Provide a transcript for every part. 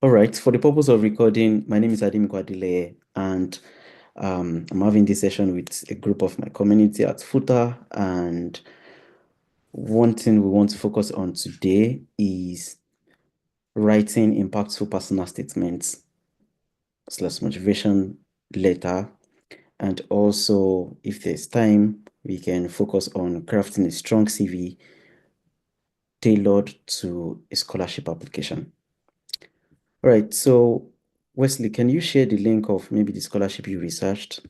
All right, for the purpose of recording, my name is Adim Kwadile, and I'm having this session with a group of my community at Futa. And one thing we want to focus on today is writing impactful personal statements slash motivation letter. And also, if there's time, we can focus on crafting a strong CV tailored to a scholarship application. All right, so Wesley, can you share the link of maybe the scholarship you researched?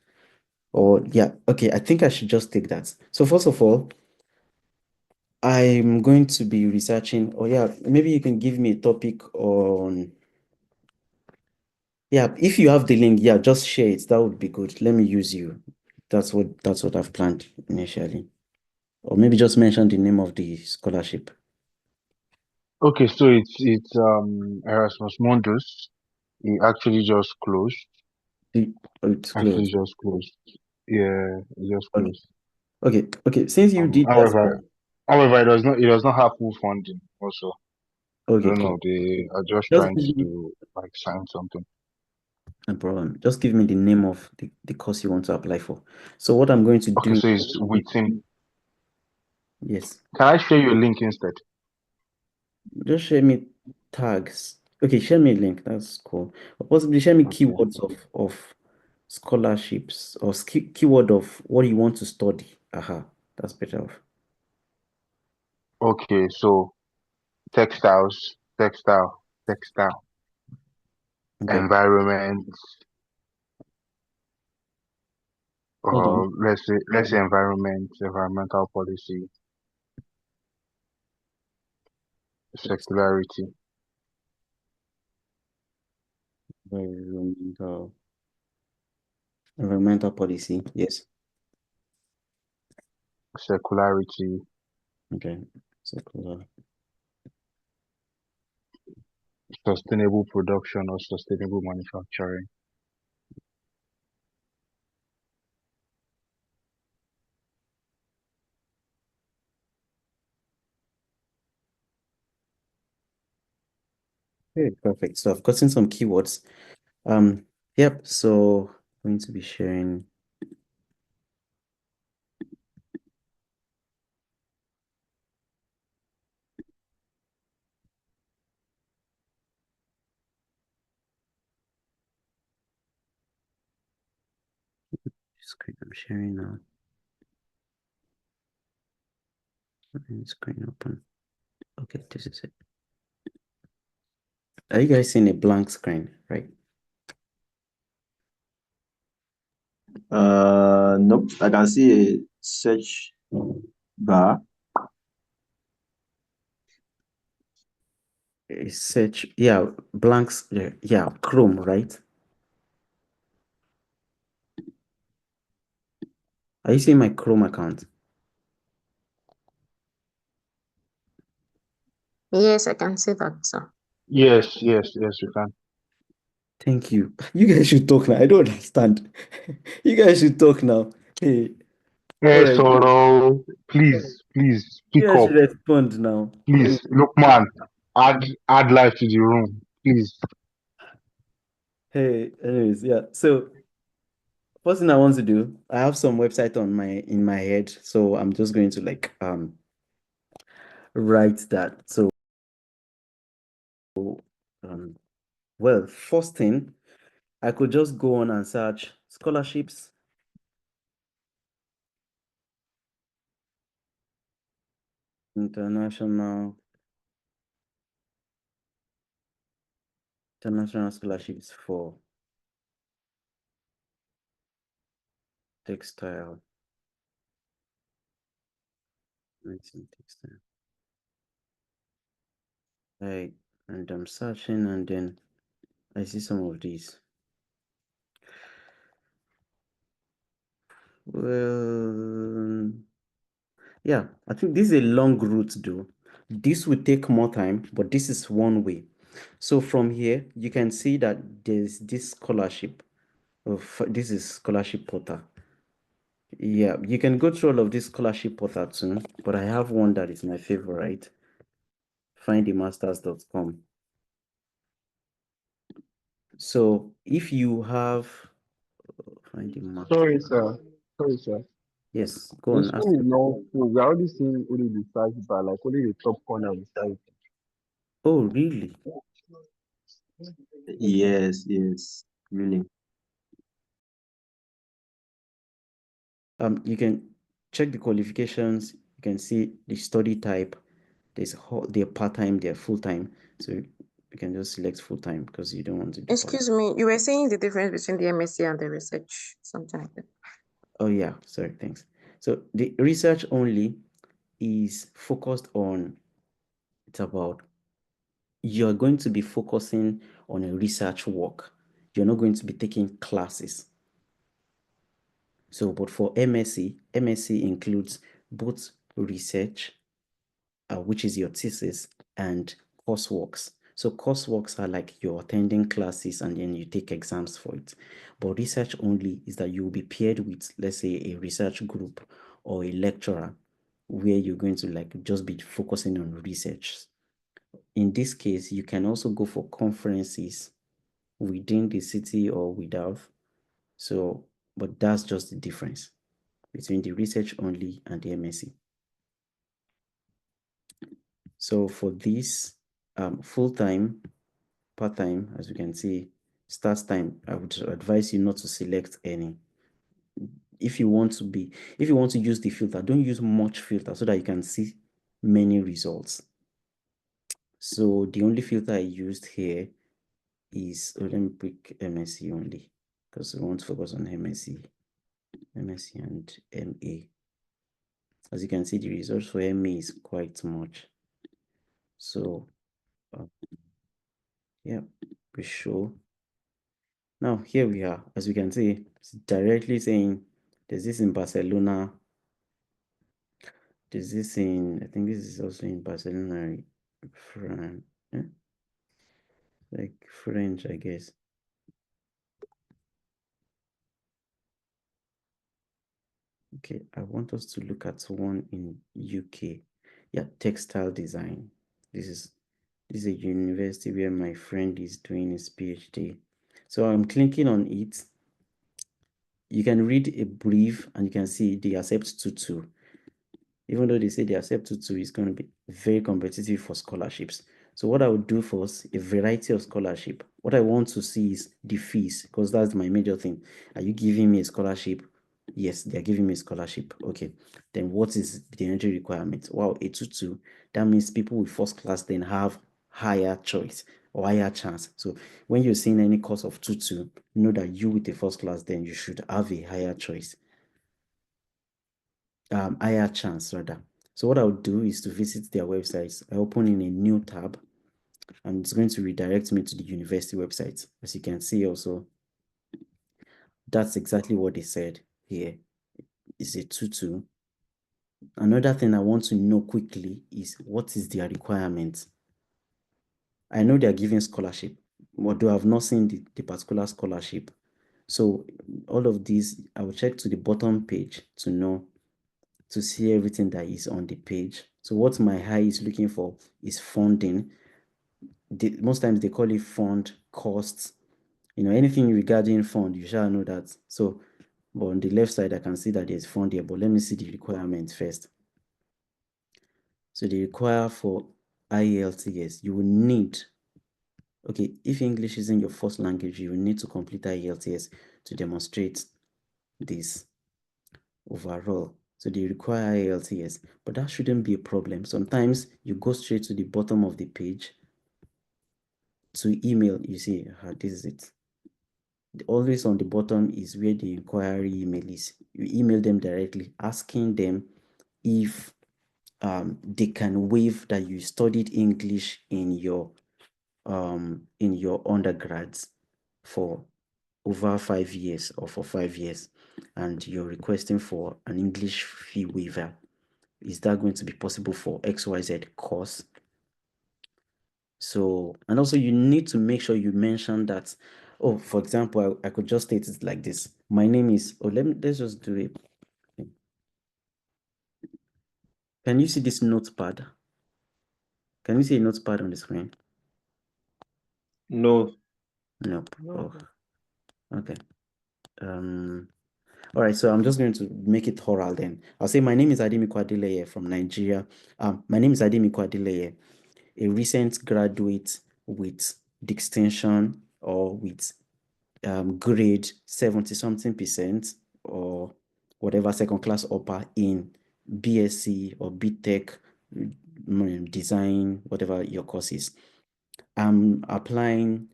Or yeah, okay, I think I should just take that. So first of all, I'm going to be researching, or yeah, maybe you can give me a topic on, yeah, if you have the link, yeah, just share it. That would be good. Let me use you. That's what I've planned initially. Or maybe just mention the name of the scholarship. Okay, so it's Erasmus Mundus. He actually just closed. Oh, it's Actually closed. just closed. Yeah, he just Okay, closed. okay. Since you Um, did that, however, however, it does not have full funding. Also, I okay, don't okay. know. They are just Just trying give me, to like sign something. no problem. Just give me the name of the course you want to apply for. So what I'm going to Okay, do, so it's with him. yes. Can I share you a link instead? Just share me tags. Okay, share me a link. That's cool. Or possibly share me Okay. keywords of scholarships or keyword of what you want to study. Aha, that's better off. Okay, so textile, Okay, environment. hold on. Let's say environmental policy, circularity, Environmental policy. Yes. circularity, Okay. Circular. sustainable production or sustainable manufacturing. Okay, perfect. So I've gotten some keywords. Yep. So I'm going to be sharing. Screen. I'm sharing now. Screen open. Okay, this is it. Are you guys seeing a blank screen, right? Nope. I can see a search bar. A search, yeah, blanks, yeah, Chrome, right? Are you seeing my Chrome account? Yes, I can see that, sir. Yes, you can. Thank you. You guys should talk now. I don't understand. You guys should talk now. Hey, all Hey, right. Soro, please, You speak guys up. should respond now. Please, look, man, add life to the room, please. Hey, anyways, yeah. So first thing I want to do, I have some website on in my head, so I'm just going to like write that. So um well, first thing, I could just go on and search scholarships, international international scholarships for textile. Textile. Right, and I'm searching, and then I see some of these. Well, yeah, I think this is a long route though. This will take more time, but this is one way. So from here, you can see that there's this scholarship. This is scholarship portal. Yeah, you can go through all of this scholarship portal too, but I have one that is my favorite, findthemasters.com. So if you have, find the mark. Sorry, sir. Sorry, sir. Yes, go The on, ask screen your is not question. full. We are only seeing only the side bar, like only the top corner of the side. Oh, really? Yes, yes, really. You can check the qualifications. You can see the study type. They're part-time, they're full-time. So you can just select full-time because you don't want to do part. Excuse me, you were saying the difference between the MSc and the research, something like that. Oh yeah, sorry, thanks. So the research only is focused on, it's about, you're going to be focusing on a research work. You're not going to be taking classes. So, but for MSc includes both research, which is your thesis, and courseworks. So courseworks are like you're attending classes and then you take exams for it. But research only is that you'll be paired with, let's say, a research group or a lecturer where you're going to like just be focusing on research. In this case, you can also go for conferences within the city or without. So, but that's just the difference between the research only and the MSc. So for this full-time, part-time, as you can see, start time, I would advise you not to select any. If you want to use the filter, don't use much filter so that you can see many results. So the only filter I used here is, let me pick MSc only because we want to focus on MSc and MA. As you can see, the results for MA is quite much. So yeah, we show. Now here we are. As you can see, it's directly saying there's this in Barcelona. There's this in, I think this is also in Barcelona, France. Like French, I guess. Okay, I want us to look at one in UK. Yeah, textile design. This is a university where my friend is doing his PhD. So I'm clicking on it. You can read a brief and you can see they accept tutu. Even though they say they accept tutu, it's going to be very competitive for scholarships. So what I would do first, a variety of scholarship. What I want to see is the fees, because that's my major thing. Are you giving me a scholarship? Yes, they're giving me a scholarship. Okay. Then what is the entry requirement? Wow, a tutu. That means people with first class then have higher choice or higher chance. So when you're seeing any course of tutu, know that you with the first class, then you should have a higher choice. Higher chance rather. So what I'll do is to visit their websites. I open in a new tab and it's going to redirect me to the university website. As you can see also, that's exactly what they said here. It's a tutu. Another thing I want to know quickly is what is their requirement? I know they're giving scholarship, although I've not seen the particular scholarship. So all of these, I will check to the bottom page to know, to see everything that is on the page. So what my high is looking for is funding. Most times they call it fund costs. Anything regarding fund, you shall know that. So, but on the left side, I can see that there's fund here, but let me see the requirements first. So they require for IELTS, you will need, okay, if English isn't your first language, you will need to complete IELTS to demonstrate this overall. So they require IELTS, but that shouldn't be a problem. Sometimes you go straight to the bottom of the page to email, you see, this is it. Always on the bottom is where the inquiry email is. You email them directly, asking them if they can waive that you studied English in your undergrads for over 5 years or for 5 years, and you're requesting for an English fee waiver. Is that going to be possible for XYZ course? So, and also you need to make sure you mention that, oh, for example, I could just state it like this. My name is, let's just do it. Can you see this notepad? Can you see a notepad on the screen? No. Nope. No. Oh, okay. All right, so I'm just going to make it oral then. I'll say my name is Adimiko Adeleye from Nigeria. My name is Adimiko Adeleye, a recent graduate with distinction or with grade 70 something percent or whatever second class upper in BSc or BTech, design, whatever your course is. I'm applying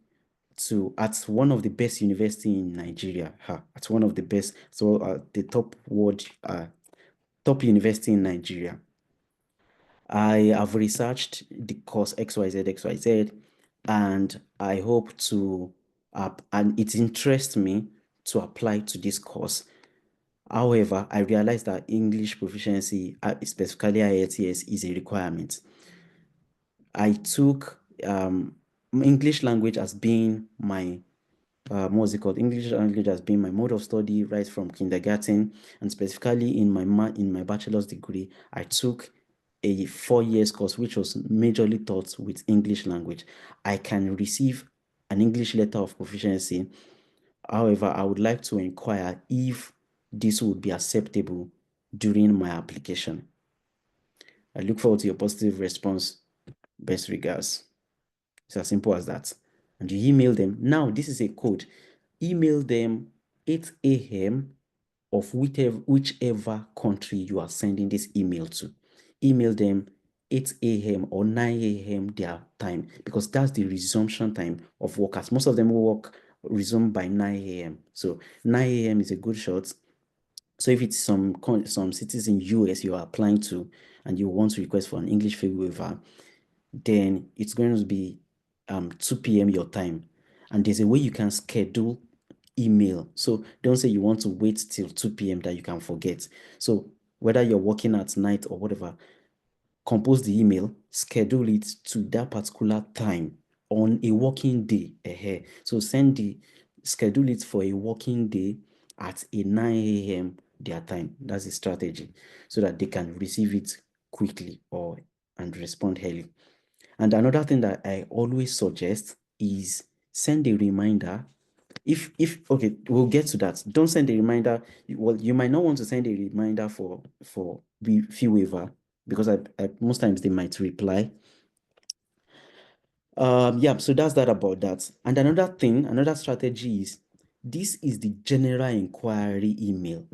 to at one of the best university in Nigeria, at one of the best, so the top university in Nigeria. I have researched the course XYZ, and I hope to, and it interests me to apply to this course. However, I realized that English proficiency, specifically IELTS, is a requirement. I took English language as being my what's it called? English language has been my mode of study right from kindergarten, and specifically in my bachelor's degree, I took a 4 years course which was majorly taught with English language. I can receive an English letter of proficiency. However, I would like to inquire if this would be acceptable during my application. I look forward to your positive response. Best regards. It's as simple as that. And you email them. Now, this is a code. Email them 8 a.m. of whichever country you are sending this email to. Email them 8 a.m. or 9 a.m. their time, because that's the resumption time of workers. Most of them will resume by 9 a.m. So 9 a.m. is a good shot. So if it's some cities in US you are applying to and you want to request for an English field waiver, then it's going to be 2 p.m. your time. And there's a way you can schedule email. So don't say you want to wait till 2 p.m. that you can forget. So whether you're working at night or whatever, compose the email, schedule it to that particular time on a working day ahead. So schedule it for a working day at a 9 a.m. their time. That's a strategy so that they can receive it quickly and respond early. And another thing that I always suggest is send a reminder. If okay, we'll get to that. Don't send a reminder. Well, you might not want to send a reminder for fee waiver, because I most times they might reply. Yeah, so that's that about that. And another strategy is, this is the general inquiry email.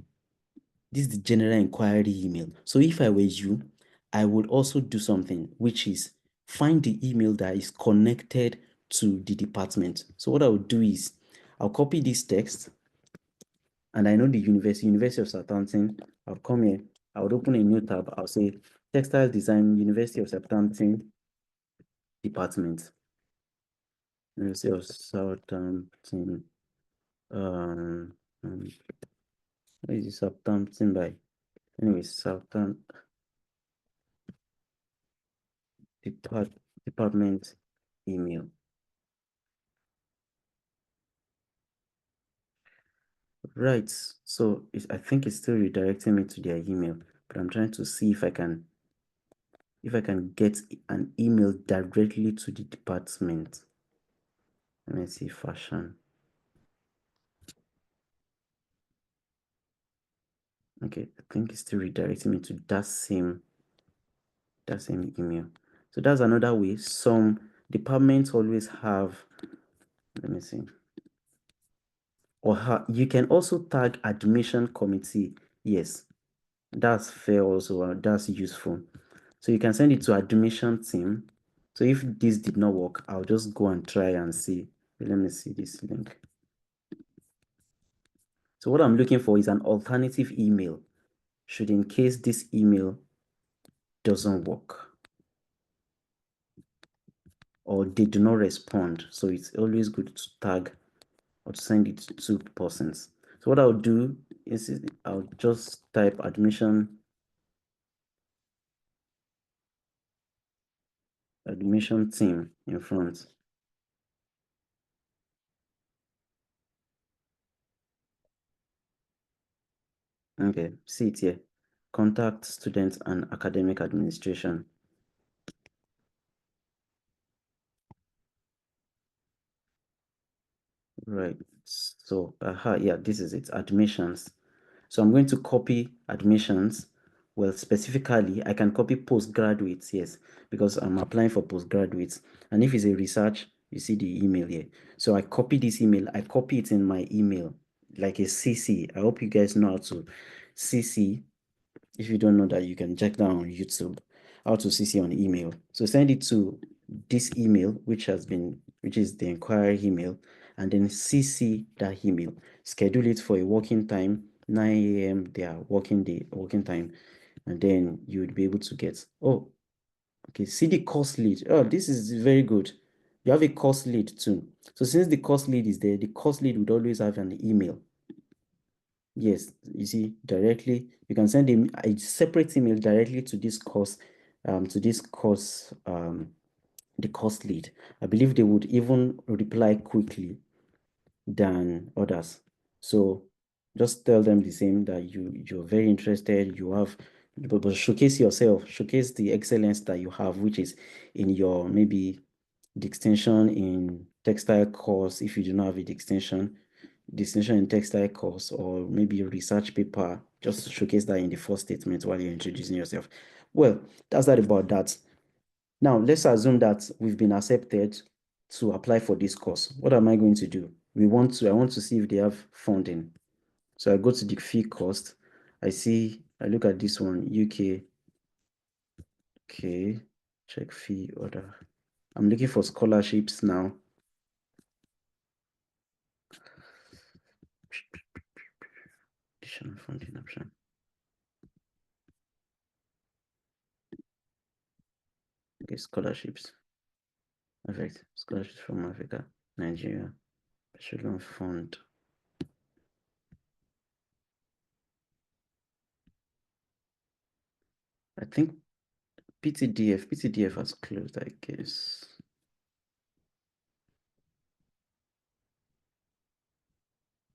This is the general inquiry email. So if I were you, I would also do something, which is find the email that is connected to the department. So what I would do is I'll copy this text, and I know the University of Southampton. I'll come here, I would open a new tab. I'll say Textile Design, University of Southampton Department. University of Southampton. Where is it Southampton by? Anyway, Southampton department email. Right. So I think it's still redirecting me to their email, but I'm trying to see if I can get an email directly to the department. Let me see, fashion. Okay, I think it's still redirecting me to that same email. So that's another way. Some departments always have, let me see. Or you can also tag admission committee. Yes, that's fair also. That's useful. So you can send it to admission team. So if this did not work, I'll just go and try and see. Let me see this link. So what I'm looking for is an alternative email, should in case this email doesn't work or they do not respond. So it's always good to tag or to send it to persons. So what I'll do is I'll just type admission team in front. Okay, see it here. Contact students and academic administration. Right. So, yeah, this is it, admissions. So I'm going to copy admissions. Well, specifically, I can copy postgraduates, yes, because I'm applying for postgraduates. And if it's a research, you see the email here. So I copy this email, I copy it in my email, like a CC. I hope you guys know how to CC. If you don't know that, you can check that on YouTube, how to CC on email. So send it to this email, which is the inquiry email, and then CC that email. Schedule it for a working time, 9 a.m. their working time, and then you would be able to get. Oh, okay. See the course lead. Oh, this is very good. You have a course lead too. So since the course lead is there, the course lead would always have an email. Yes, you see, directly, you can send a separate email directly to this course, the course lead. I believe they would even reply quickly than others. So just tell them the same, that you're very interested, but showcase yourself, showcase the excellence that you have, which is in your, maybe the extension in textile course. If you do not have the extension in textile course, or maybe a research paper, just to showcase that in the first statement while you're introducing yourself. Well, that's that about that. Now, let's assume that we've been accepted to apply for this course. What am I going to do? I want to see if they have funding. So I go to the fee cost. I look at this one, UK. Okay, check fee order. I'm looking for scholarships now. Additional funding option. Okay, scholarships. Perfect. Scholarships from Africa, Nigeria. Echelon fund. I think PTDF has closed, I guess.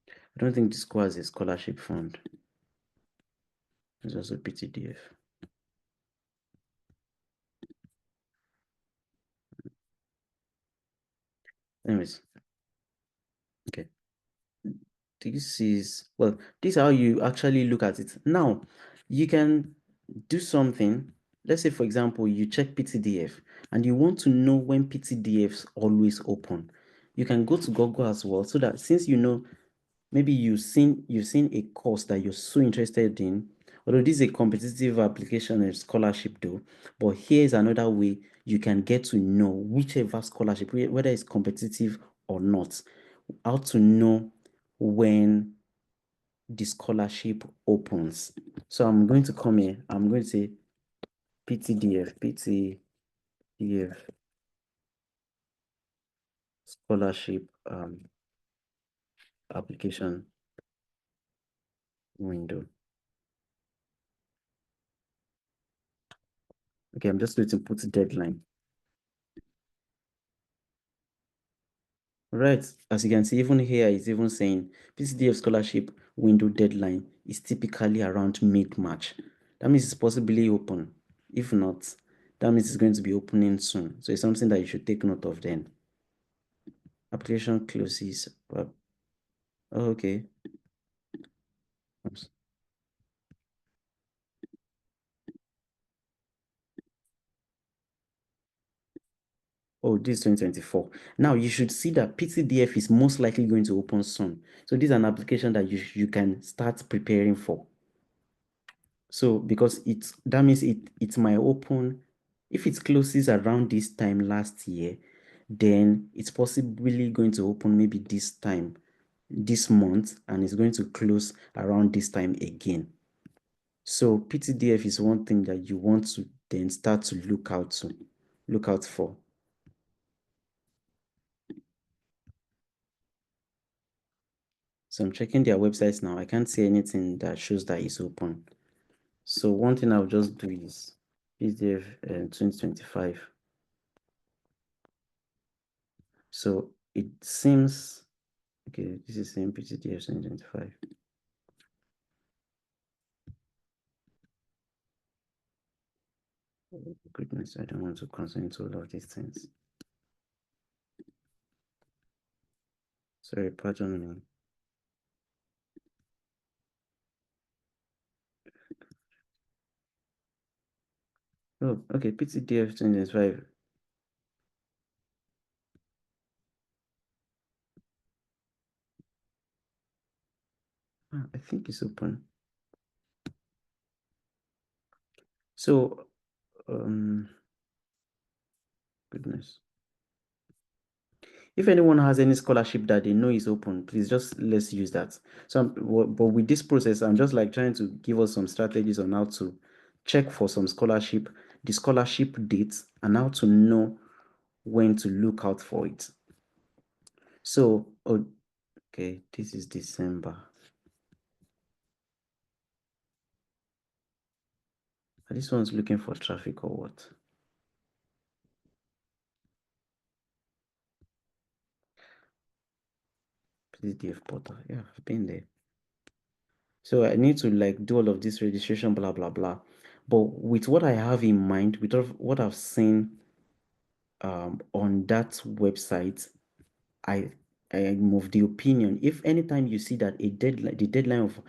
I don't think this school has a scholarship fund. It's also PTDF. Anyways, okay. This is how you actually look at it. Now, you can do something. Let's say, for example, you check PTDF and you want to know when PTDFs always open. You can go to Google as well, so that since you know, maybe you've seen a course that you're so interested in, although this is a competitive application and scholarship though, but here's another way you can get to know whichever scholarship, whether it's competitive or not, how to know when the scholarship opens. So I'm going to come here, I'm going to say PTDF scholarship application window. Okay, I'm just going to put deadline. Right, as you can see, even here it's even saying PCDF scholarship window deadline is typically around mid-March. That means it's possibly open. If not, that means it's going to be opening soon. So it's something that you should take note of then. Application closes. Oh, okay. Oops. Oh, this is 2024. Now you should see that PTDF is most likely going to open soon. So this is an application that you can start preparing for. So because that means it might open, if it closes around this time last year, then it's possibly going to open maybe this time, this month, and it's going to close around this time again. So PTDF is one thing that you want to then start to look out for. So I'm checking their websites now. I can't see anything that shows that it's open. So one thing I'll just do is PTDF 2025. So it seems, okay, this is same PTDF 2025. Goodness, I don't want to consent to all of these things. Sorry, pardon me. Oh, okay, PTDF 2025. I think it's open. So, goodness. If anyone has any scholarship that they know is open, please just let's use that. So, but with this process, I'm just like trying to give us some strategies on how to check for some scholarship, the scholarship dates, and how to know when to look out for it. So, okay, this is December. This one's looking for traffic or what? PDF portal. Yeah, I've been there. So I need to like do all of this registration, blah, blah, blah. But with what I have in mind, with what I've seen on that website, I am of the opinion, if anytime you see that the deadline of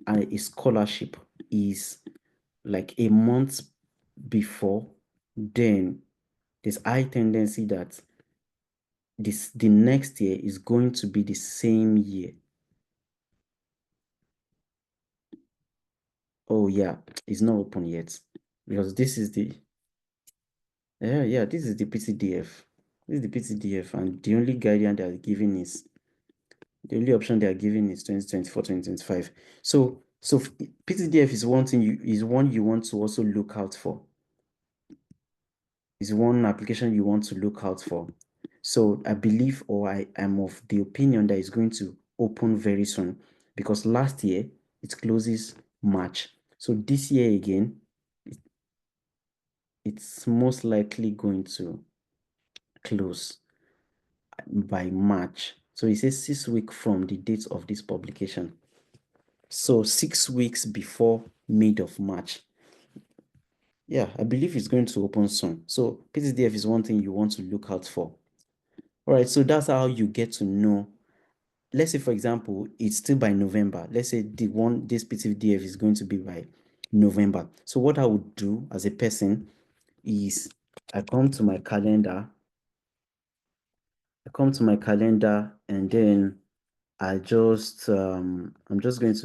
a scholarship is like a month before, then there's high tendency that the next year is going to be the same year. Oh yeah, it's not open yet because this is the this is the PCDF. This is the PCDF, and the only guidance they are giving is the only option they are giving is 2024, 2025. So PCDF is one you want to also look out for. Is one application you want to look out for. So I believe, or I am of the opinion that it's going to open very soon because last year it closes March. So this year again, it's most likely going to close by March. So it says 6 weeks from the date of this publication. So 6 weeks before mid of March. Yeah, I believe it's going to open soon. So PTDF is one thing you want to look out for. All right, so that's how you get to know. Let's say, for example, it's still by November. Let's say this PTDF is going to be by November. So what I would do as a person is I come to my calendar. And then I just I'm just going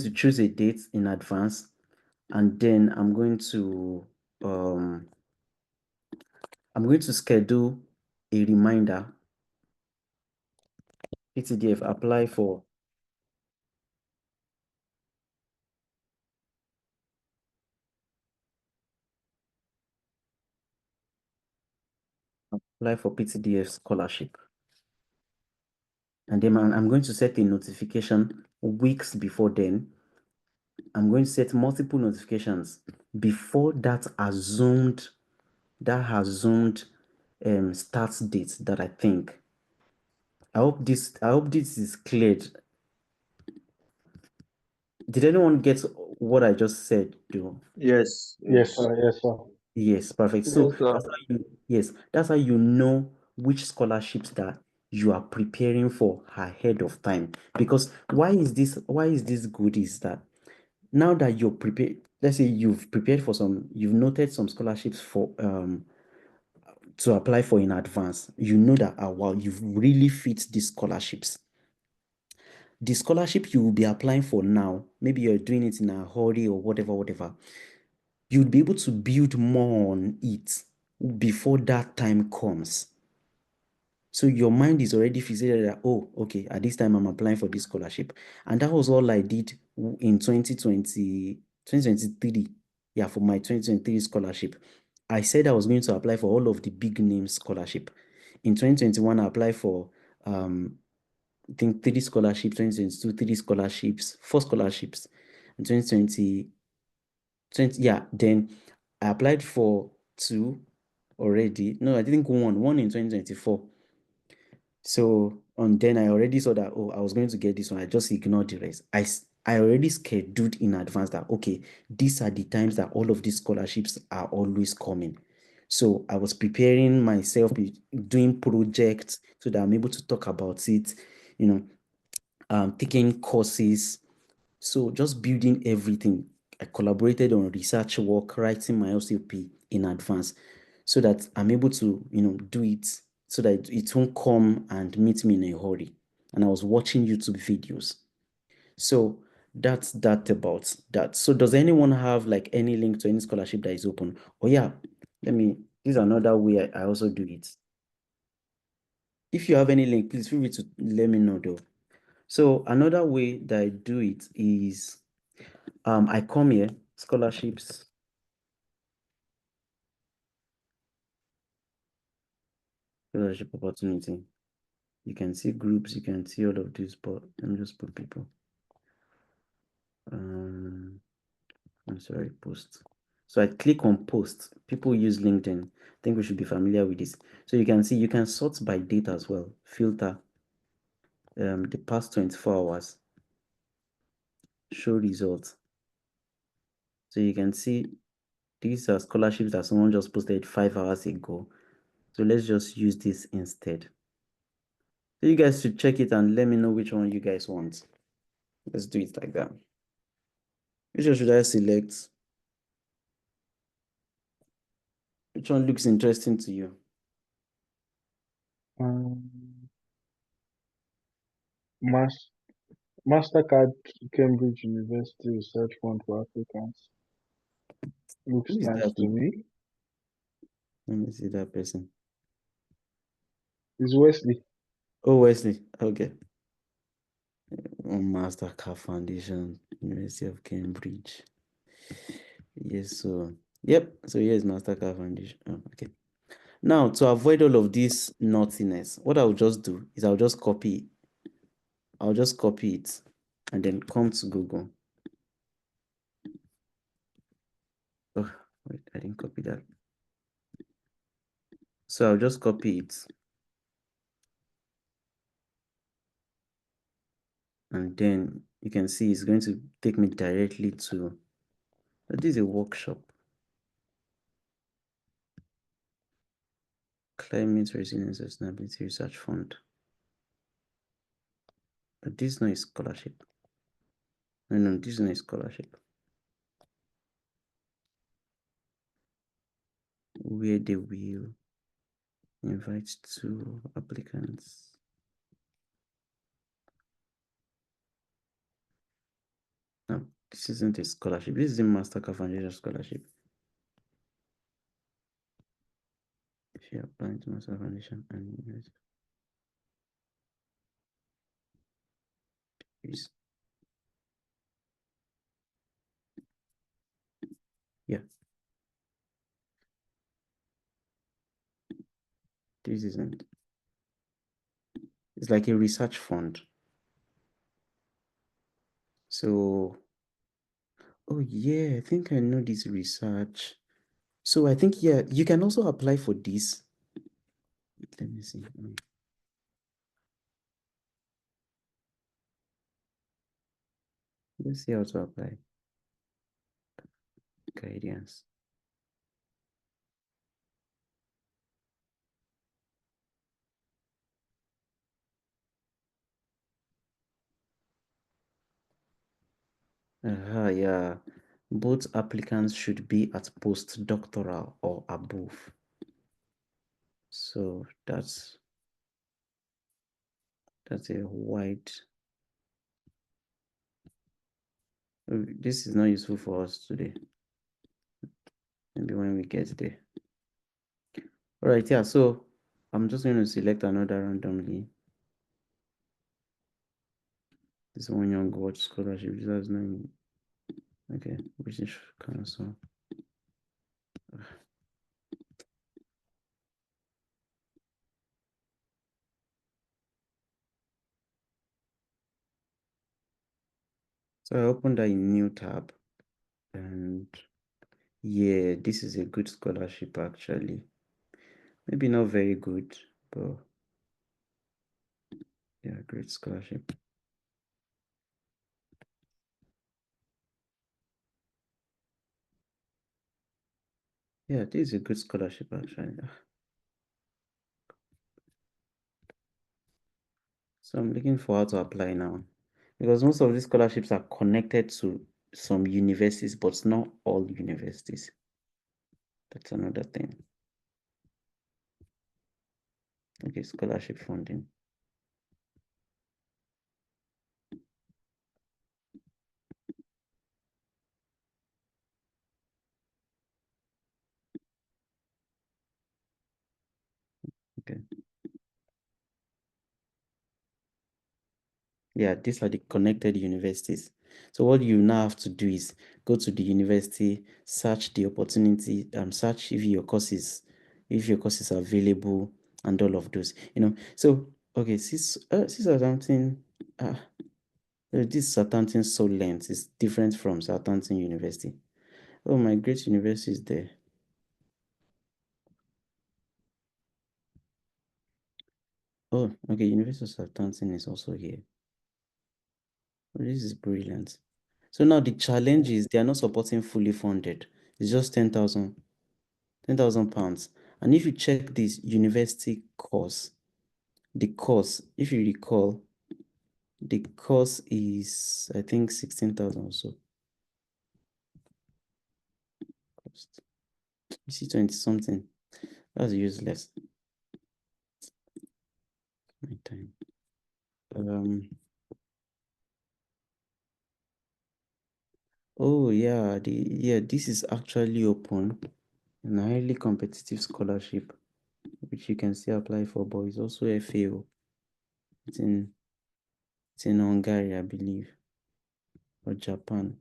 to choose a date in advance, and then I'm going to schedule a reminder. PTDF apply for PTDF scholarship. And then I'm going to set a notification weeks before then. I'm going to set multiple notifications before that assumed start date that I think. I hope this is cleared. Did anyone get what I just said though? Yes, Yes, yes. sir. Yes, sir. Yes, perfect. So Yes, sir. that's how you know which scholarships that you are preparing for ahead of time. Because why is this good is that now that you're prepared, let's say you've noted some scholarships for to apply for in advance, you know that wow, you've really fit these scholarships. The scholarship you will be applying for now, maybe you're doing it in a hurry or whatever, you'd be able to build more on it before that time comes. So your mind is already fixated that, oh, okay, at this time I'm applying for this scholarship. And that was all I did in 2023. Yeah, for my 2023 scholarship. I said I was going to apply for all of the big name scholarship. In 2021, I applied for I think 3 scholarships, 2022, 3 scholarships, 4 scholarships. In 2020, yeah, then I applied for 2 already. No, I didn't go one in 2024. So then I already saw that, oh, I was going to get this one. I just ignored the rest. I already scheduled in advance that, okay, these are the times that all of these scholarships are always coming. So I was preparing myself, doing projects so that I'm able to talk about it, taking courses. So just building everything. I collaborated on research work, writing my LCP in advance so that I'm able to, do it so that it won't come and meet me in a hurry. And I was watching YouTube videos. So that's that about that. So does anyone have like any link to any scholarship that is open? Oh yeah, this is another way I also do it. If you have any link, please feel free to let me know though. So another way that I do it is I come here, scholarships, scholarship opportunity. You can see groups, you can see all of this, but let me just put people. I'm sorry, post. So I click on post. People use LinkedIn. I think we should be familiar with this. So you can see you can sort by date as well. Filter the past 24 hours. Show results. So you can see these are scholarships that someone just posted 5 hours ago. So let's just use this instead. So you guys should check it and let me know which one you guys want. Let's do it like that. Which one should I select? Which one looks interesting to you? Mastercard Cambridge University Research Fund for Africans. Looks Who is nice that? to me. Let me see that person. It's Wesley. Oh, Wesley. Okay. Mastercard Foundation, University of Cambridge. Yes, so yep. So here's Mastercard Foundation. Oh, okay. Now to avoid all of this naughtiness, what I'll just do is I'll just copy it and then come to Google. Oh, wait, I didn't copy that. So I'll just copy it. And then you can see it's going to take me directly to, this is a workshop. Climate Resilience Sustainability Research Fund. But this is not a scholarship. No, this is not a scholarship. Where they will invite two applicants. No, this isn't a scholarship. This is a Mastercard Foundation scholarship. If you're applying to Mastercard Foundation and yeah, this isn't. It's like a research fund. So, oh yeah, I think I know this research. So I think, yeah, you can also apply for this. Let me see. Let's see how to apply. Guidance. Yeah. Both applicants should be at postdoctoral or above. So that's a wide. This is not useful for us today. Maybe when we get there. All right, yeah. So I'm just going to select another randomly. This one young watch scholarship. This has nine. Okay, British Council. So I opened a new tab, and yeah, this is a good scholarship actually. Maybe not very good, but yeah, great scholarship. Yeah, this is a good scholarship actually. So I'm looking for how to apply now, because most of these scholarships are connected to some universities, but not all universities. That's another thing. Okay, scholarship funding. Okay. Yeah, these are the connected universities. So what you now have to do is go to the university, search the opportunity, search if your course is available and all of those. So okay, Southampton, this Southampton Solent is different from Southampton University. Oh, my great university is there. Oh, okay, University of Southampton is also here. Oh, this is brilliant. So now the challenge is they are not supporting fully funded. It's just 10,000 pounds. And if you check this university course, the course, if you recall, the course is, I think, 16,000 or so. Cost. You see 20 something. That's useless. My time. Oh yeah, this is actually open. An highly competitive scholarship, which you can still apply for, but it's also FAO. It's in Hungary, I believe, or Japan.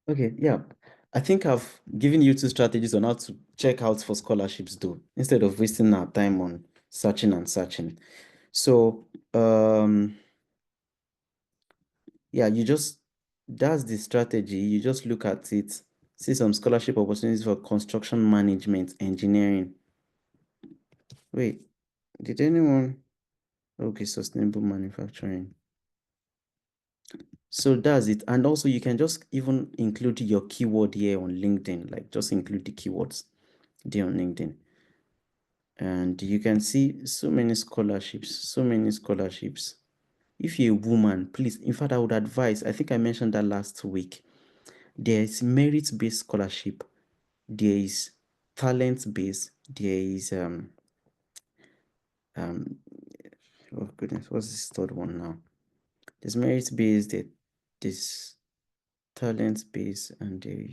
Okay, yeah. I think I've given you two strategies on how to check out for scholarships though, instead of wasting our time on searching and searching. So, yeah, that's the strategy. You just look at it, see some scholarship opportunities for construction management, engineering. Wait, did anyone? Okay, sustainable manufacturing. So that's it. And also you can just even include your keyword here on LinkedIn, like just include the keywords there on LinkedIn. And you can see so many scholarships. If you're a woman, please, in fact, I would advise, I think I mentioned that last week, there is merit-based scholarship, there is talent-based, there is oh goodness, what's this third one now? There's merit-based, there's talent-based, and there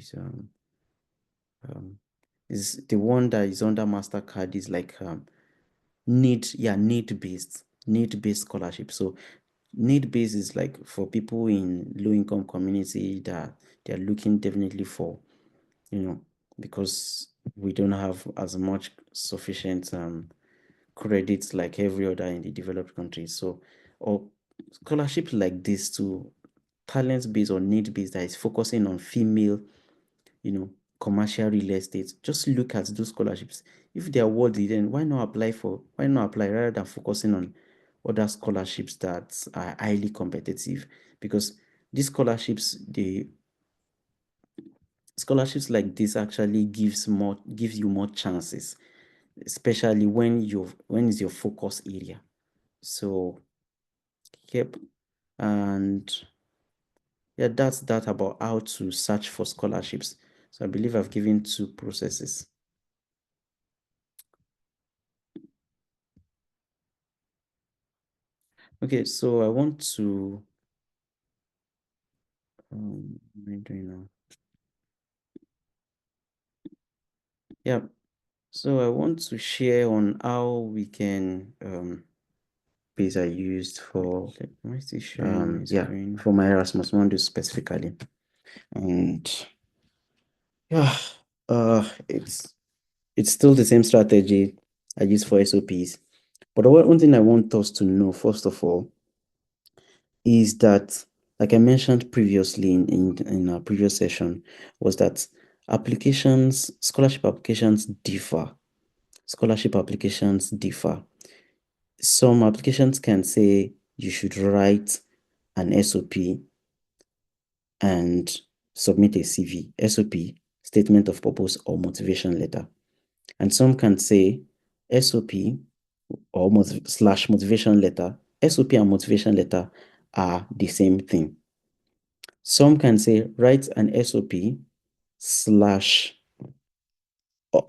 is the one that is under MasterCard is like need-based scholarship. So need-based is like for people in low-income community that they're looking definitely for, because we don't have as much sufficient credits like every other in the developed countries. So, or scholarships like this to talent-based or need-based that is focusing on female, commercial real estate. Just look at those scholarships. If they are worthy, then why not apply rather than focusing on other scholarships that are highly competitive? Because these scholarships like this actually gives you more chances, especially when is your focus area. So yep. And yeah, that's that about how to search for scholarships. So I believe I've given two processes. Okay, so I want to what am I doing now? Yeah, so I want to share on how we can these are used for am I still sharing my screen? For my Erasmus Mundus specifically. And yeah, it's still the same strategy I use for SOPs. But one thing I want us to know, first of all, is that like I mentioned previously in our previous session, was that scholarship applications differ. Scholarship applications differ. Some applications can say you should write an SOP and submit a CV, SOP, statement of purpose or motivation letter. And some can say SOP or slash motivation letter, SOP and motivation letter are the same thing. Some can say write an SOP slash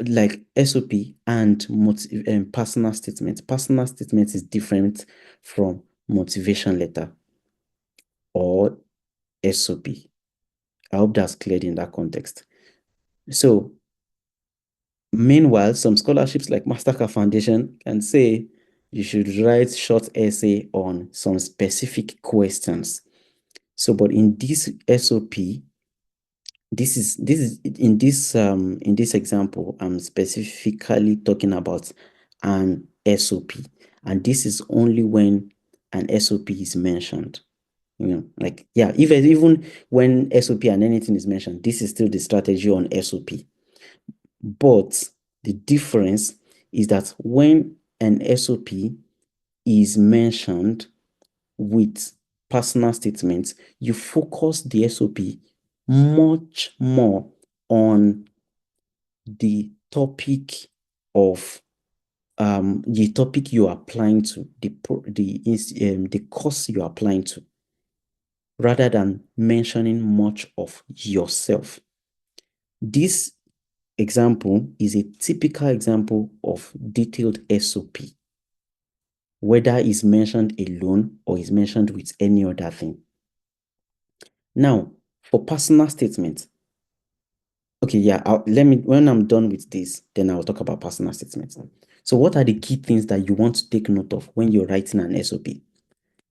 like SOP and personal statement. Personal statement is different from motivation letter or SOP. I hope that's cleared in that context. So, meanwhile, some scholarships like Mastercard Foundation can say you should write short essay on some specific questions. So, but in this SOP, this is in this example, I'm specifically talking about an SOP, and this is only when an SOP is mentioned. Like, yeah, even when SOP and anything is mentioned, this is still the strategy on SOP. But the difference is that when an SOP is mentioned with personal statements, you focus the SOP much more on the topic of the topic you are applying to, the course you are applying to, rather than mentioning much of yourself. This example is a typical example of detailed SOP, whether it's mentioned alone or is mentioned with any other thing. Now, for personal statements, okay, yeah, when I'm done with this, then I'll talk about personal statements. So what are the key things that you want to take note of when you're writing an SOP?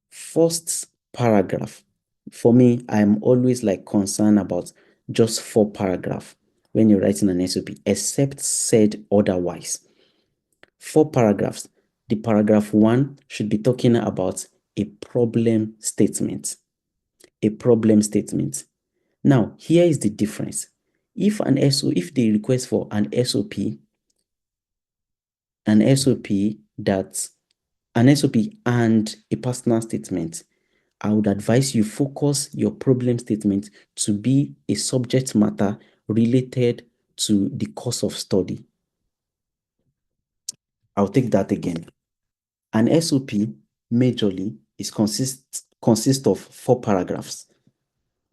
First paragraph. For me, I'm always like concerned about just 4 paragraphs when you're writing an SOP, except said otherwise. 4 paragraphs. The paragraph 1 should be talking about a problem statement. A problem statement. Now, here is the difference. If the request for an SOP and a personal statement, I would advise you focus your problem statement to be a subject matter related to the course of study. I'll take that again. An SOP majorly consists of 4 paragraphs.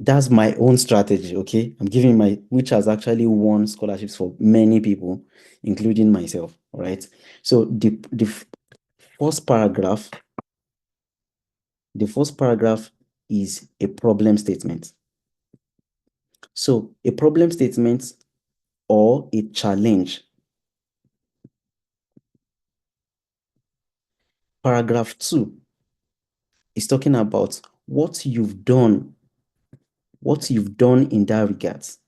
That's my own strategy, okay? I'm giving which has actually won scholarships for many people, including myself, all right? So the first paragraph is a problem statement. So a problem statement or a challenge. Paragraph 2 is talking about what you've done in that regards.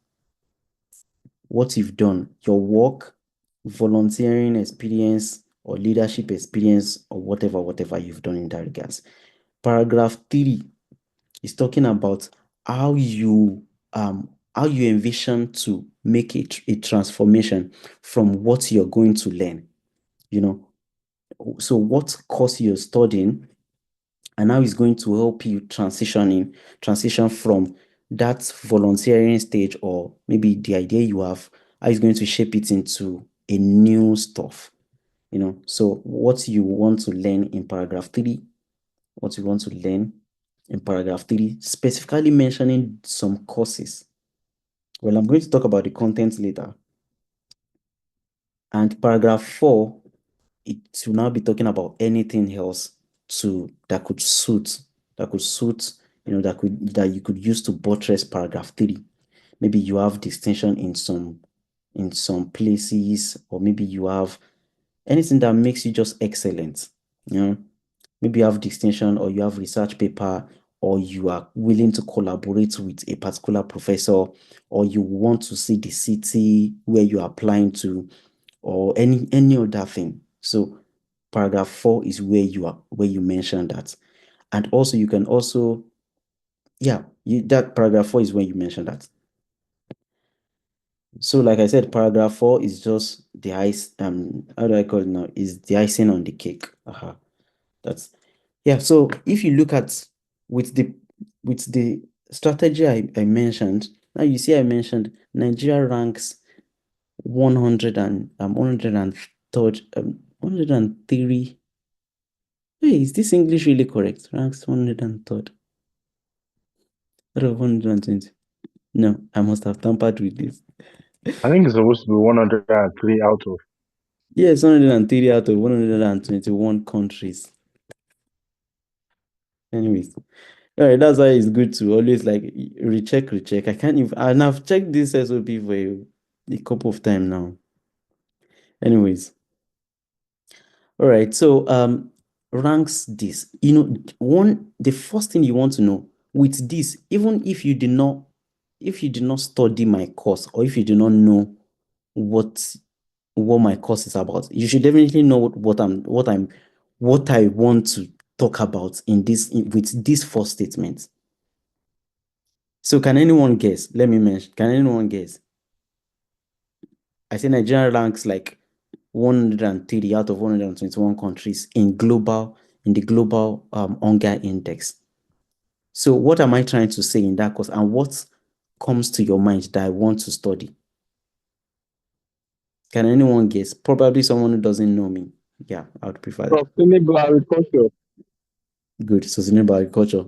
What you've done, your work, volunteering experience, or leadership experience, or whatever you've done in that regards. Paragraph 3 is talking about how you envision to make a transformation from what you're going to learn. So what course you're studying and how it's going to help you transition from that volunteering stage, or maybe the idea you have, how it's going to shape it into a new stuff. So what you want to learn in paragraph 3, specifically mentioning some courses. Well, I'm going to talk about the content later. And paragraph 4, it will now be talking about anything else that could suit, that you could use to buttress paragraph 3. Maybe you have distinction in some places, or maybe you have anything that makes you just excellent. Maybe you have distinction, or you have research paper, or you are willing to collaborate with a particular professor, or you want to see the city where you are applying to, or any other thing. So paragraph 4 is where you mention that. And also you can also Yeah, that paragraph 4 is when you mentioned that. So like I said, paragraph 4 is just the ice, how do I call it now? Is the icing on the cake. That's yeah. So if you look at with the strategy I mentioned, now you see I mentioned Nigeria ranks 100 and 103rd 103. Hey, is this English really correct? Ranks 103rd out of 120. No, I must have tampered with this. I think it's supposed to be 103 out of. Yes, 103 out of 121 countries. Anyways, all right, that's why it's good to always like recheck. I can't even, and I've checked this SOP for a couple of times now. Anyways, all right, so ranks this. The first thing you want to know with this, even if you did not study my course, or if you do not know what my course is about, you should definitely know what I want to talk about with this first statement. So can anyone guess? Let me mention. Can anyone guess? I say Nigeria ranks like 130 out of 121 countries in the global hunger index. So what am I trying to say in that course, and what comes to your mind that I want to study? Can anyone guess? Probably someone who doesn't know me. Yeah, I would prefer that. Sustainable agriculture. Good. Sustainable agriculture.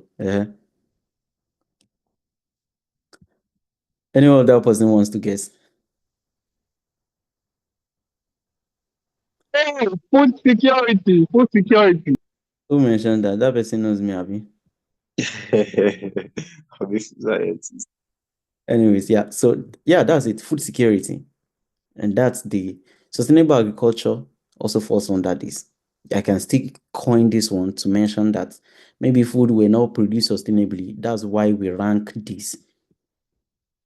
Anyone other person wants to guess? Hey, food security. Food security. Who mentioned that? That person knows me, Abby. This is it. Anyways, yeah. So yeah, that's it. Food security. And that's the sustainable agriculture also falls under this. I can still coin this one to mention that maybe food were not produced sustainably. That's why we rank this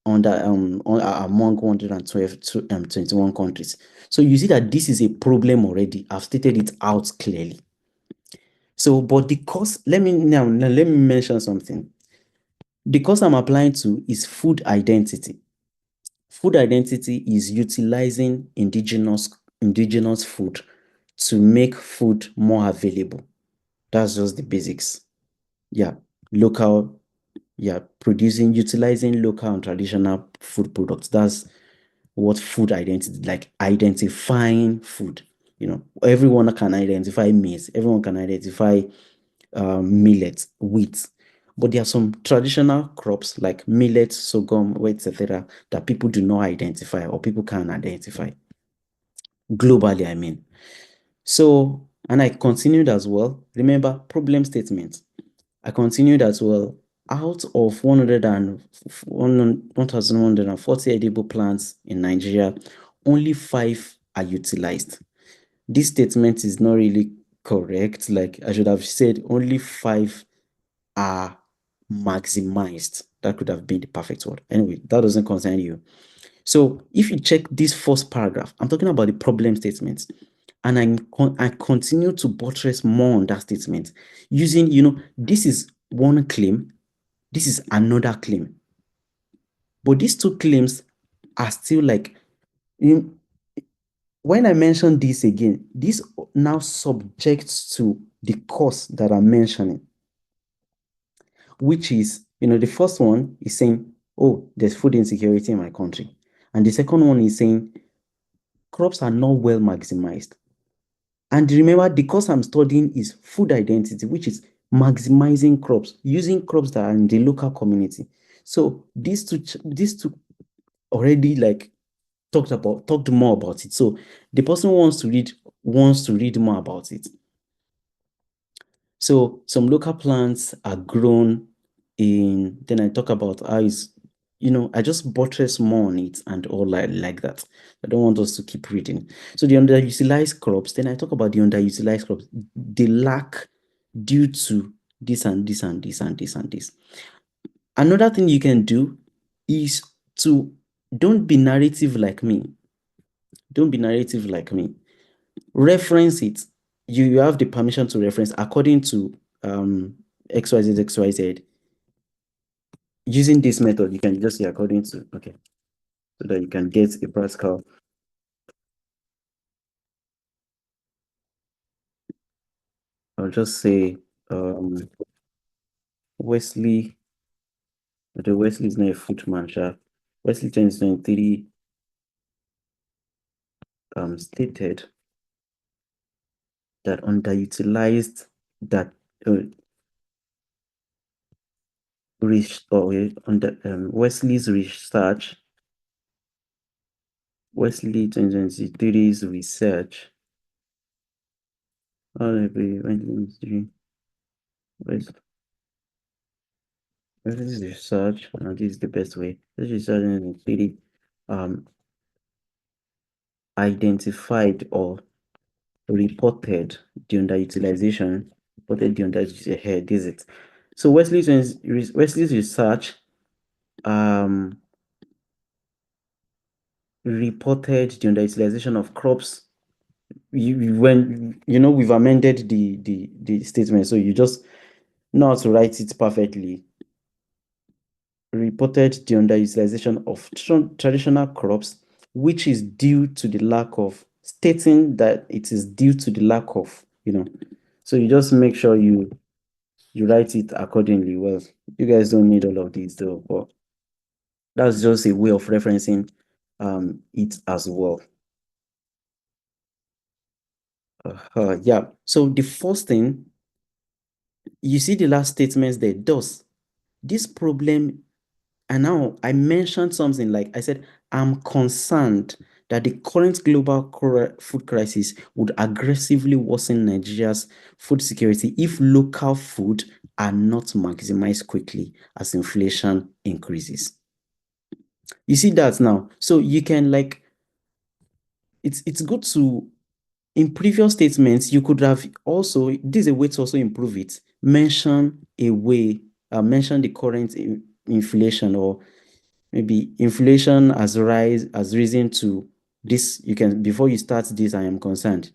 among 121 countries. So you see that this is a problem already. I've stated it out clearly. So, but the course, let me mention something. The course I'm applying to is food identity. Food identity is utilizing indigenous food to make food more available. That's just the basics. Yeah, utilizing local and traditional food products. That's what food identity, like identifying food. Everyone can identify maize, everyone can identify millet, wheat. But there are some traditional crops like millet, sorghum, etc., that people do not identify, or people can identify globally, I mean. So, and I continued as well. Remember, problem statement. I continued as well. Out of 1,140 edible plants in Nigeria, only 5 are utilized. This statement is not really correct. Like, I should have said only 5 are maximized. That could have been the perfect word. Anyway, that doesn't concern you. So if you check this first paragraph, I'm talking about the problem statement. And I continue to buttress more on that statement using, this is one claim, this is another claim. But these two claims are still like, when I mention this again, this now subjects to the course that I'm mentioning, which is, the first one is saying, oh, there's food insecurity in my country. And the second one is saying, crops are not well maximized. And remember, the course I'm studying is food identity, which is maximizing crops, using crops that are in the local community. So these two already like talked more about it. So the person who wants to read more about it. So some local plants are grown then I talk about how I just buttress more on it and all like that. I don't want us to keep reading. So the underutilized crops, then I talk about the underutilized crops. The lack due to this and this and this and this and this. Another thing you can do is to don't be narrative like me. Don't be narrative like me. Reference it. You have the permission to reference according to XYZ. using this method, you can just say according to, okay, so that you can get a practical. I'll just say Wesley, the Wesley is not a footman, Wesley 2023 stated that underutilized that Wesley's research, Wesley 2023's research, Wesley's research, and this is the best way. This research 2023 identified or reported the underutilization, this is it. So Wesley's research reported the underutilization of crops. When we've amended the statement, so you just know how to write it perfectly. Reported the underutilization of traditional crops, which is due to the lack of, stating that it is due to the lack of, so you just make sure you write it accordingly. Well, you guys don't need all of these though, but that's just a way of referencing it as well. Yeah, so the first thing, you see the last statements there, does this problem, and now I mentioned something like I said, I'm concerned that the current global food crisis would aggressively worsen Nigeria's food security if local food are not maximized quickly as inflation increases. You see that now? So you can, like, it's good to, in previous statements, you could have also, this is a way to also improve it, mention the current inflation, or maybe inflation has risen to this. You can, before you start this, I am concerned.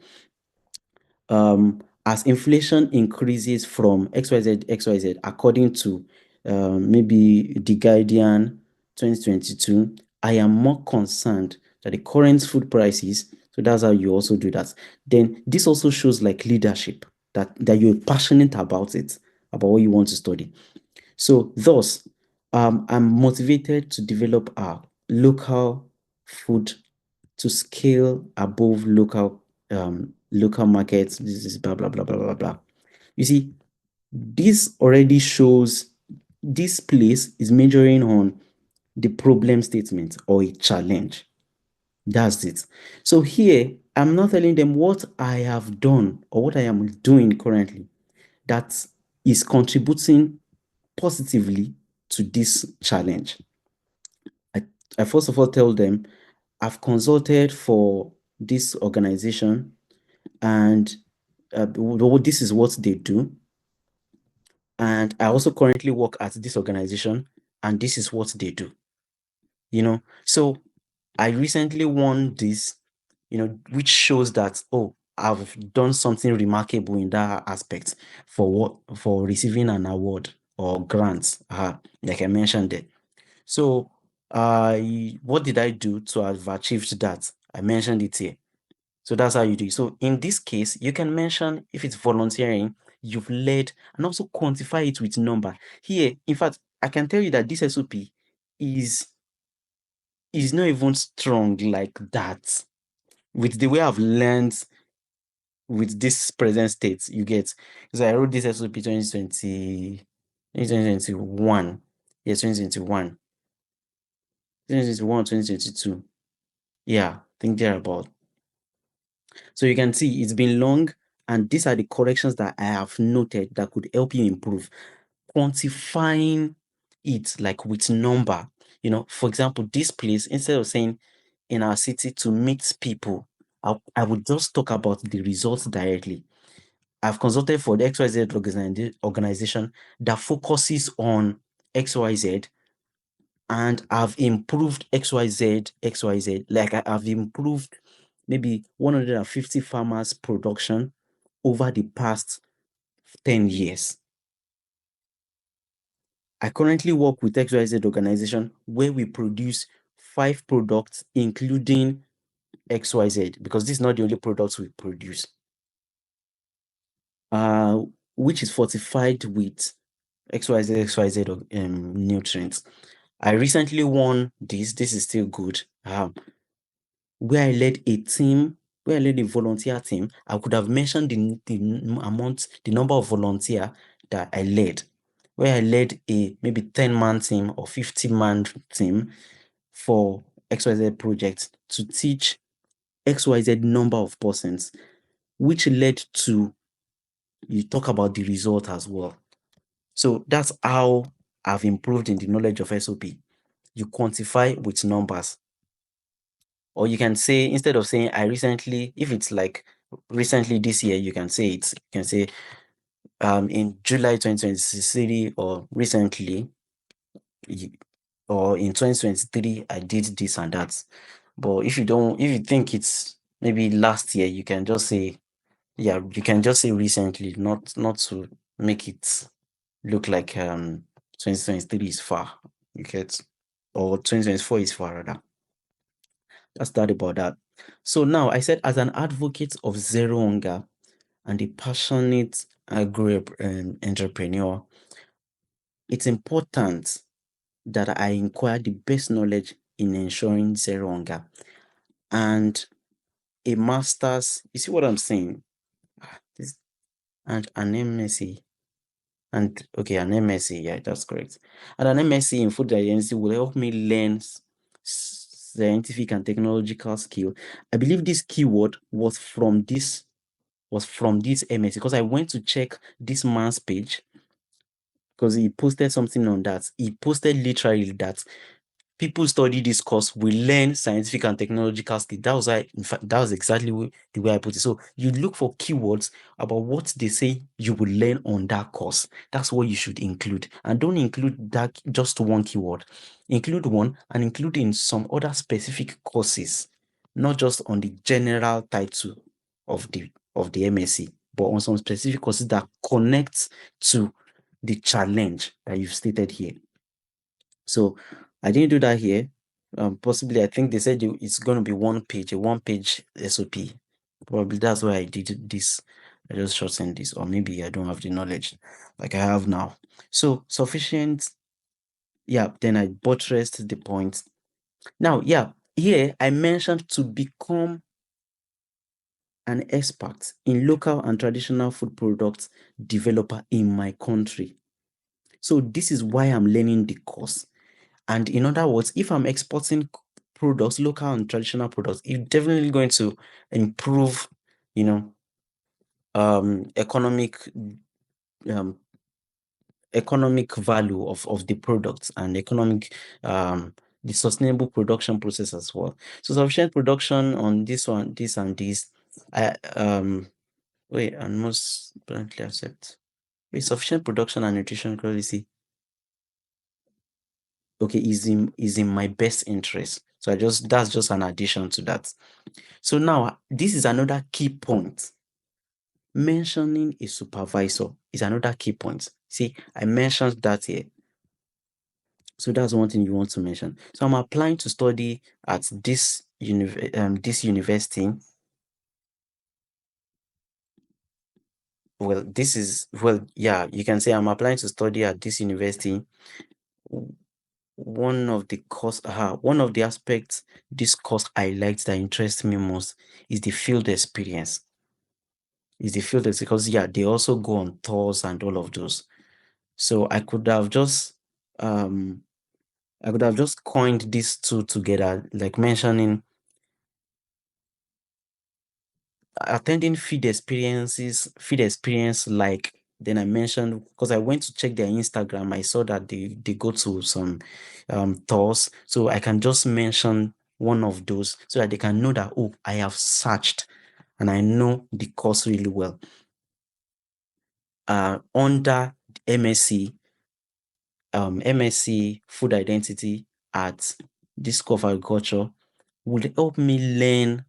As inflation increases from XYZ, according to maybe The Guardian 2022, I am more concerned that the current food prices, so that's how you also do that. Then this also shows like leadership, that you're passionate about it, about what you want to study. So thus, I'm motivated to develop our local food to scale above local markets. This is blah blah blah blah blah blah. You see, this already shows this place is majoring on the problem statement or a challenge. That's it. So here, I'm not telling them what I have done or what I am doing currently that is contributing positively to this challenge. I first of all tell them I've consulted for this organization, and this is what they do. And I also currently work at this organization, and this is what they do. So I recently won this, which shows that, oh, I've done something remarkable in that aspect for receiving an award or grant, like I mentioned there. So what did I do to have achieved that? I mentioned it here. So that's how you do it. So in this case, you can mention if it's volunteering, you've led, and also quantify it with number. Here, in fact, I can tell you that this SOP is not even strong like that. With the way I've learned with this present state, you get. Because I wrote this SOP 2020, 2021. Yes, 2021. 2021, 2022. Yeah, I think they're about. So you can see it's been long, and these are the corrections that I have noted that could help you improve. Quantifying it like with number, for example, this place, instead of saying in our city to meet people, I would just talk about the results directly. I've consulted for the XYZ organization that focuses on XYZ, and I've improved XYZ. Like I've improved maybe 150 farmers' production over the past 10 years. I currently work with XYZ organization where we produce 5 products, including XYZ, because this is not the only products we produce, which is fortified with XYZ nutrients. I recently won this. This is still good. Where I led a volunteer team. I could have mentioned the number of volunteer that I led. Where I led a maybe 10-man team or 50-man team for XYZ projects to teach XYZ number of persons, which led to you talk about the result as well. So that's how I've improved in the knowledge of SOP. You quantify with numbers. Or you can say, instead of saying I recently, if it's like recently this year, you can say in July 2023 or recently, or in 2023, I did this and that. But if you think it's maybe last year, you can just say, yeah, you can just say recently, not to make it look like 2023 is far. You get, or 2024 is far rather. That's that about that. So now I said, as an advocate of zero hunger and a passionate agro entrepreneur, it's important that I inquire the best knowledge in ensuring zero hunger and a master's. You see what I'm saying? This, and an MSc. And okay, an MSc, yeah, that's correct. And an MSc in food identity will help me learn scientific and technological skill. I believe this keyword was from this MSc, because I went to check this man's page because he posted something on that. He posted literally that people study this course, we learn scientific and technological skills. That was in fact, that was exactly the way I put it. So you look for keywords about what they say you will learn on that course. That's what you should include. And don't include that just one keyword. Include one and include in some other specific courses, not just on the general title of the MSc, but on some specific courses that connect to the challenge that you've stated here. So I didn't do that here. Possibly, I think they said it's going to be a one-page SOP. Probably that's why I did this. I just shortened this, or maybe I don't have the knowledge like I have now. So sufficient. Yeah, then I buttressed the point. Now, yeah, here I mentioned to become an expert in local and traditional food products developer in my country. So this is why I'm learning the course. And in other words, if I'm exporting products, local and traditional products, it's definitely going to improve, economic value of the products and the sustainable production process as well. So sufficient production on this one, this and this. Wait, and most bluntly accept. Wait, sufficient production and nutrition quality. Okay, is in my best interest. So that's just an addition to that. So now this is another key point. Mentioning a supervisor is another key point. See, I mentioned that here. So that's one thing you want to mention. So I'm applying to study at this university. Well, yeah, you can say I'm applying to study at this university. One of the aspects this course highlights that interests me most is the field experience. Because yeah, they also go on tours and all of those. So I could have just coined these two together, like mentioning attending field experience, like then I mentioned, because I went to check their Instagram, I saw that they go to some tours. So I can just mention one of those so that they can know that, oh, I have searched and I know the course really well. Under MSc Food Identity at Discover Agriculture will help me learn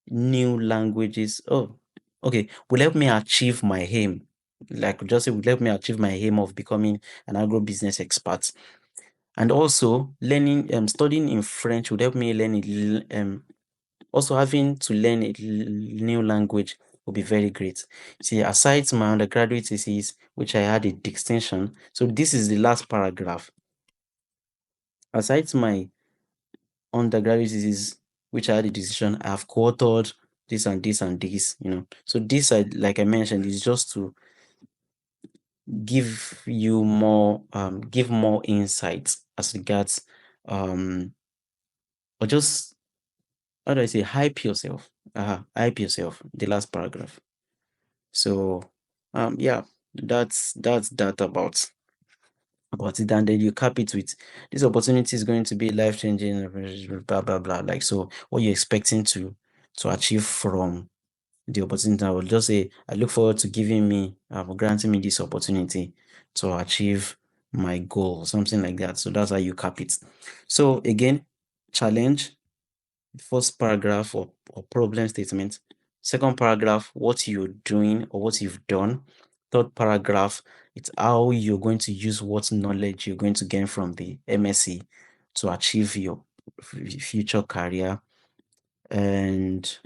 new languages. Oh, okay, will help me achieve my aim Like just say would help me achieve my aim of becoming an agro-business expert. And also studying in French would help me learn also having to learn a new language would be very great. See, aside my undergraduate thesis, which I had a distinction, so this is the last paragraph. Aside my undergraduate thesis, which I had a decision, I have co-authored this and this and this, So this, like I mentioned, is just to give you more, give more insights as regards, or just, how do I say, hype yourself. Hype yourself, the last paragraph. So, yeah, that's that about it. And then you cap it with this opportunity is going to be life changing, blah blah blah. Like, so what you're expecting to achieve from the opportunity. I will just say I look forward to granting me this opportunity to achieve my goal, something like that. So that's how you cap it. So again, challenge, first paragraph or problem statement. Second paragraph, what you're doing or what you've done. Third paragraph, it's how you're going to use what knowledge you're going to gain from the MSc to achieve your future career. And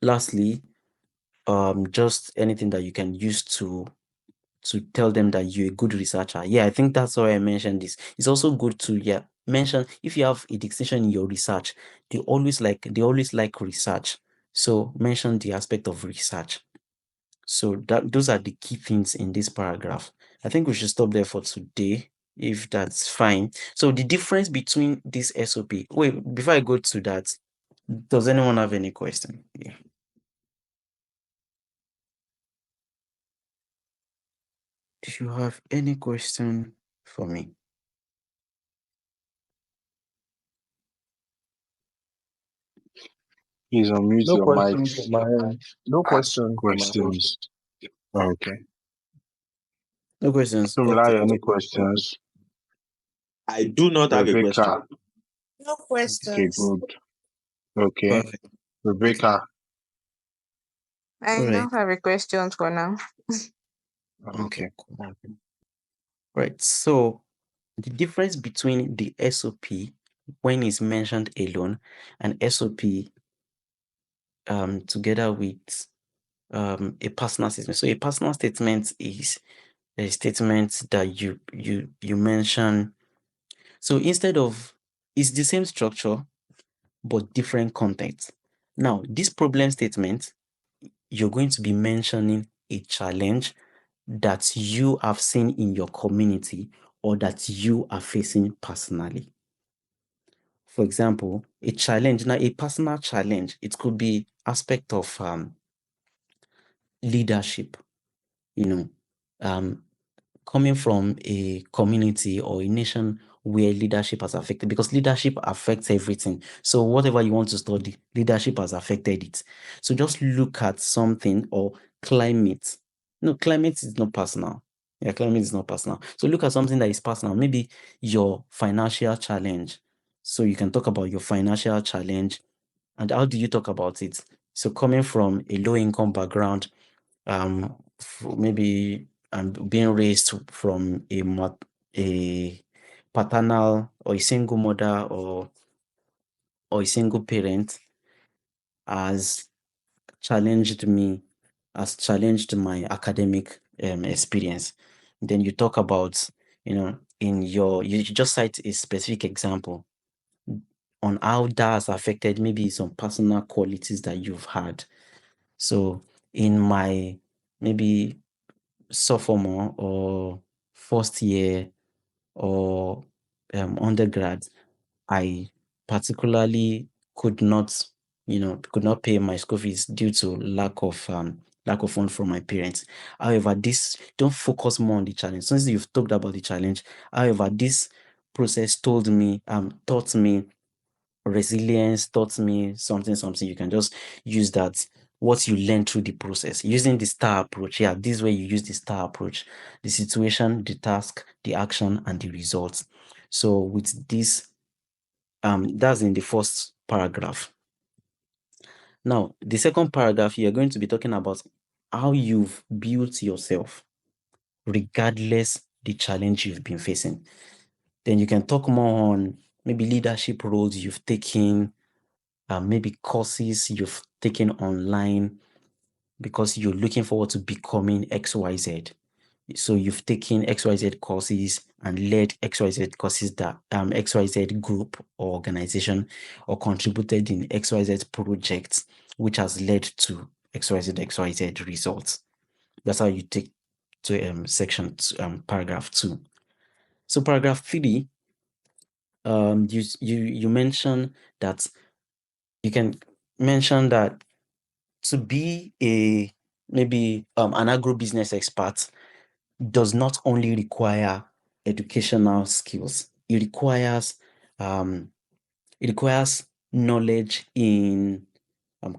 lastly, just anything that you can use to tell them that you're a good researcher. Yeah, I think that's why I mentioned this. It's also good to mention if you have a distinction in your research, they always like research. So mention the aspect of research. So those are the key things in this paragraph. I think we should stop there for today, if that's fine. So the difference between this SOP. Wait, before I go to that, does anyone have any question? Yeah. If you have any question for me. Please unmute No your questions mics. on my end. No Ask questions on my end. questions. Okay. No questions. Okay. Sumilai, any questions? I do not have a question. Rebecca. No Okay, questions. good. Okay. Perfect. Rebecca. I All right. don't have a question for now. Okay. Okay. Cool. Right. So the difference between the SOP when it's mentioned alone and SOP together with a personal statement. So a personal statement is a statement that you mention. So instead of, it's the same structure but different context. Now, this problem statement, you're going to be mentioning a challenge that you have seen in your community or that you are facing personally. For example, a challenge, now a personal challenge, it could be aspect of leadership, you know, um, coming from a community or a nation where leadership has affected, because leadership affects everything. So whatever you want to study, leadership has affected it. So just look at something, or climate. No, climate is not personal. Yeah, climate is not personal. So look at something that is personal. Maybe your financial challenge. So you can talk about your financial challenge and how do you talk about it? So coming from a low income background, maybe being raised from a paternal or a single mother or a single parent has challenged me, has challenged my academic experience. Then you talk about, you just cite a specific example on how that has affected maybe some personal qualities that you've had. So in my maybe sophomore or first year or undergrad, I particularly could not, could not pay my school fees due to lack of funds from my parents. However, this don't focus more on the challenge. Since you've talked about the challenge, however, this process taught me resilience, taught me something. You can just use that, what you learn through the process using the STAR approach. Yeah, this is where you use the STAR approach: the situation, the task, the action, and the results. So with this, that's in the first paragraph. Now, the second paragraph, you're going to be talking about how you've built yourself, regardless the challenge you've been facing. Then you can talk more on maybe leadership roles you've taken, maybe courses you've taken online because you're looking forward to becoming XYZ. So you've taken XYZ courses and led XYZ courses that XYZ group or organization, or contributed in XYZ projects, which has led to XYZ results. That's how you take to section paragraph 2. So paragraph 3, you mention that you can mention that to be a maybe an agribusiness expert does not only require educational skills. It requires knowledge in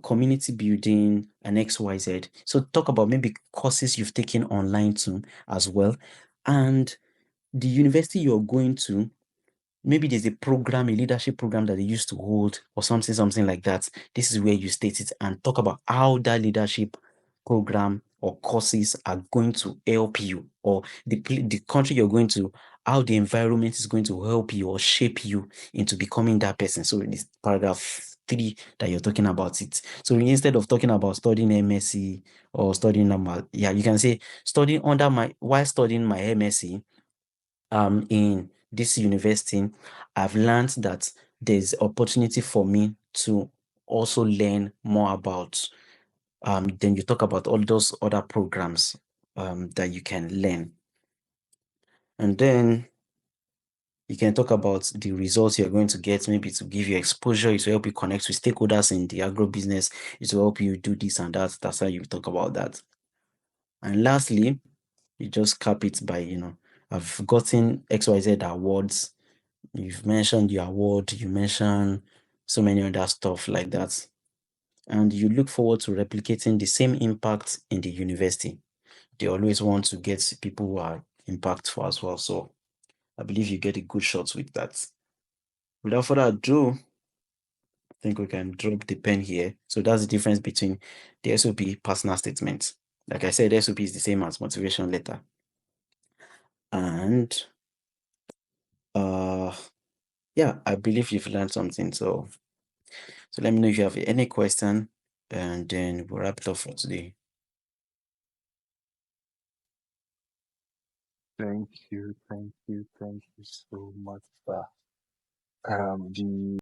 community building and XYZ. So talk about maybe courses you've taken online too as well, and the university you're going to. Maybe there's a program, a leadership program that they used to hold or something like that. This is where you state it and talk about how that leadership program or courses are going to help you, or the country you're going to, how the environment is going to help you or shape you into becoming that person. So in this paragraph 3 that you're talking about it. So instead of talking about studying MSc or studying normal, you can say while studying my MSc, in this university, I've learned that there's opportunity for me to also learn more about. Then you talk about all those other programs that you can learn. And then you can talk about the results you're going to get, maybe to give you exposure, it will help you connect with stakeholders in the agro business, it will help you do this and that. That's how you talk about that. And lastly, you just cap it by, I've gotten XYZ awards. You've mentioned your award, you mentioned so many other stuff like that. And you look forward to replicating the same impact in the university. They always want to get people who are impactful as well. So I believe you get a good shot with that. Without further ado, I think we can drop the pen here. So that's the difference between the SOP personal statement. Like I said, SOP is the same as motivation letter. And yeah, I believe you've learned something. So let me know if you have any question, and then we'll wrap it up for today. Thank you so much, sir. The